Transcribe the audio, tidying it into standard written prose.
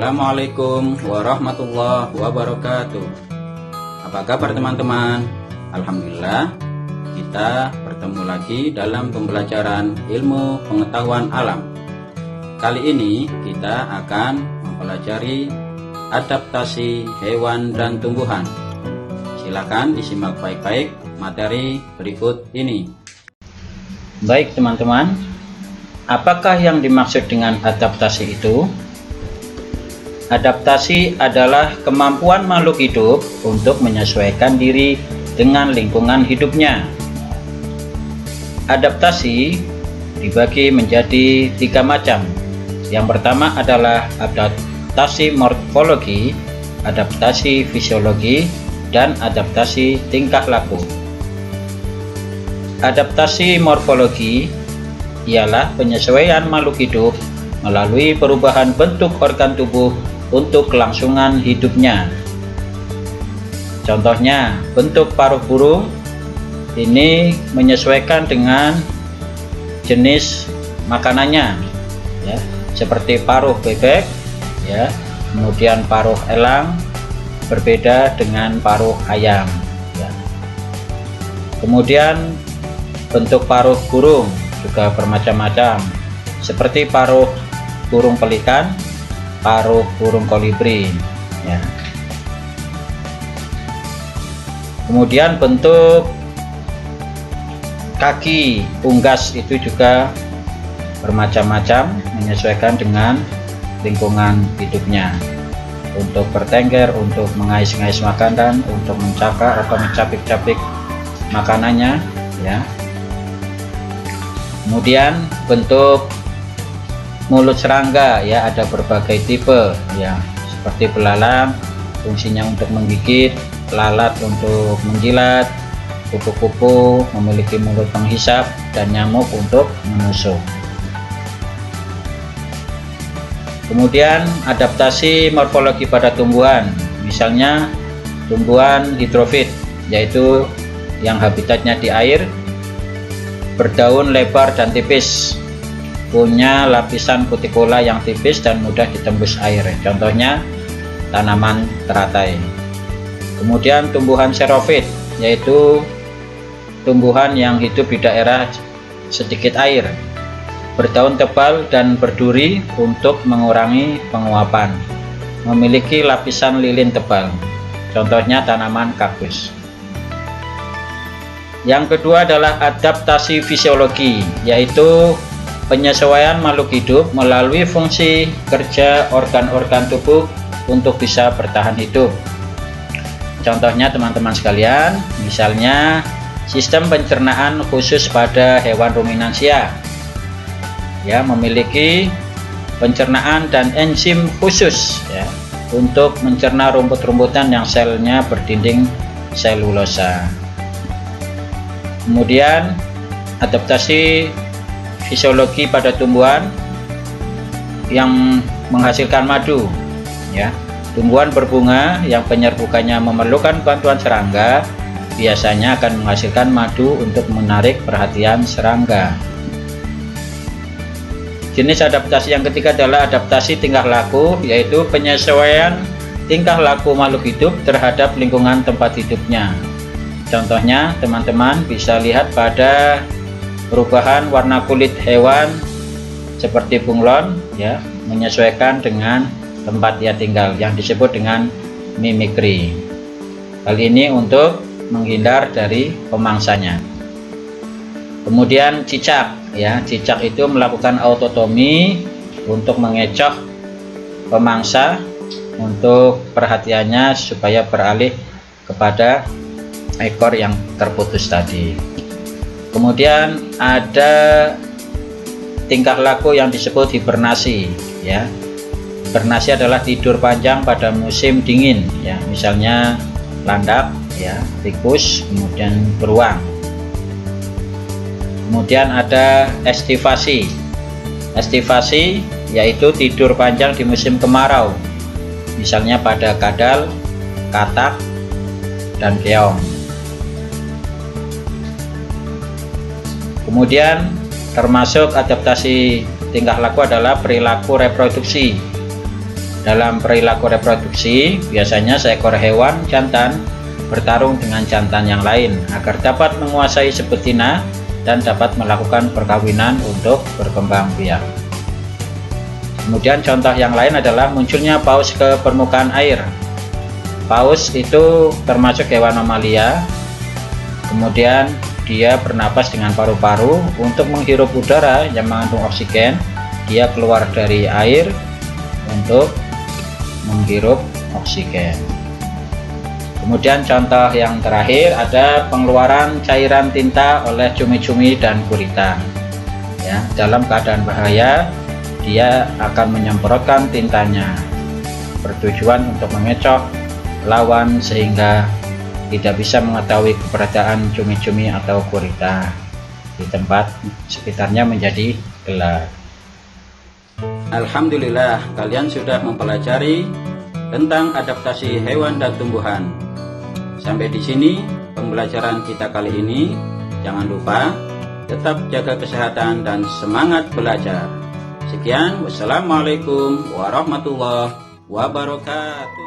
Assalamualaikum warahmatullahi wabarakatuh. Apa kabar teman-teman? Alhamdulillah, kita bertemu lagi dalam pembelajaran ilmu pengetahuan alam. Kali ini kita akan mempelajari adaptasi hewan dan tumbuhan. Silakan disimak baik-baik materi berikut ini. Baik teman-teman, apakah yang dimaksud dengan adaptasi itu? Adaptasi adalah kemampuan makhluk hidup untuk menyesuaikan diri dengan lingkungan hidupnya. Adaptasi dibagi menjadi 3 macam. Yang pertama adalah adaptasi morfologi, adaptasi fisiologi, dan adaptasi tingkah laku. Adaptasi morfologi ialah penyesuaian makhluk hidup melalui perubahan bentuk organ tubuh untuk kelangsungan hidupnya. Contohnya, bentuk paruh burung ini menyesuaikan dengan jenis makanannya, ya, seperti paruh bebek, ya, kemudian paruh elang berbeda dengan paruh ayam, ya. Kemudian bentuk paruh burung juga bermacam-macam, seperti paruh burung pelikan, paruh burung kolibri, ya. Kemudian bentuk kaki unggas itu juga bermacam-macam, menyesuaikan dengan lingkungan hidupnya. Untuk bertengger, untuk mengais-ngais makanan, untuk mencakar atau mencapik-capik makanannya, ya. Kemudian bentuk mulut serangga, ya, ada berbagai tipe, ya, seperti belalang fungsinya untuk menggigit, lalat untuk menjilat, kupu-kupu memiliki mulut penghisap, dan nyamuk untuk menusuk. Kemudian adaptasi morfologi pada tumbuhan, misalnya tumbuhan hidrofit, yaitu yang habitatnya di air, berdaun lebar dan tipis, punya lapisan kutikula yang tipis dan mudah ditembus air, contohnya tanaman teratai. Kemudian tumbuhan xerofit, yaitu tumbuhan yang hidup di daerah sedikit air, berdaun tebal dan berduri untuk mengurangi penguapan, memiliki lapisan lilin tebal, contohnya tanaman kaktus. Yang kedua adalah adaptasi fisiologi, yaitu penyesuaian makhluk hidup melalui fungsi kerja organ-organ tubuh untuk bisa bertahan hidup. Contohnya teman-teman sekalian, misalnya sistem pencernaan khusus pada hewan ruminansia, ya, memiliki pencernaan dan enzim khusus, ya, untuk mencerna rumput-rumputan yang selnya berdinding selulosa. Kemudian adaptasi fisiologi pada tumbuhan yang menghasilkan madu, ya. Tumbuhan berbunga yang penyerbukannya memerlukan bantuan serangga biasanya akan menghasilkan madu untuk menarik perhatian serangga. Jenis adaptasi yang ketiga adalah adaptasi tingkah laku, yaitu penyesuaian tingkah laku makhluk hidup terhadap lingkungan tempat hidupnya. Contohnya teman-teman bisa lihat pada perubahan warna kulit hewan seperti bunglon, ya, menyesuaikan dengan tempat ia tinggal, yang disebut dengan mimikri. Hal ini untuk menghindar dari pemangsanya. Kemudian cicak, ya, cicak itu melakukan autotomi untuk mengecoh pemangsa untuk perhatiannya supaya beralih kepada ekor yang terputus tadi. Kemudian ada tingkah laku yang disebut hibernasi, ya. Hibernasi adalah tidur panjang pada musim dingin, ya, misalnya landak, ya, tikus, kemudian beruang. Kemudian ada estivasi. Estivasi yaitu tidur panjang di musim kemarau, misalnya pada kadal, katak, dan keong. Kemudian termasuk adaptasi tingkah laku adalah perilaku reproduksi. Dalam perilaku reproduksi, biasanya seekor hewan jantan bertarung dengan jantan yang lain agar dapat menguasai sebetina dan dapat melakukan perkawinan untuk berkembang biak. Kemudian contoh yang lain adalah munculnya paus ke permukaan air. Paus itu termasuk hewan mamalia. Kemudian dia bernapas dengan paru-paru. Untuk menghirup udara yang mengandung oksigen, dia keluar dari air untuk menghirup oksigen. Kemudian contoh yang terakhir ada pengeluaran cairan tinta oleh cumi-cumi dan gurita. Ya, dalam keadaan bahaya, dia akan menyemprotkan tintanya bertujuan untuk mengecoh lawan sehingga tidak bisa mengetahui keberadaan cumi-cumi atau gurita di tempat sekitarnya menjadi gelap. Alhamdulillah, kalian sudah mempelajari tentang adaptasi hewan dan tumbuhan. Sampai di sini pembelajaran kita kali ini. Jangan lupa tetap jaga kesehatan dan semangat belajar. Sekian, wassalamualaikum warahmatullahi wabarakatuh.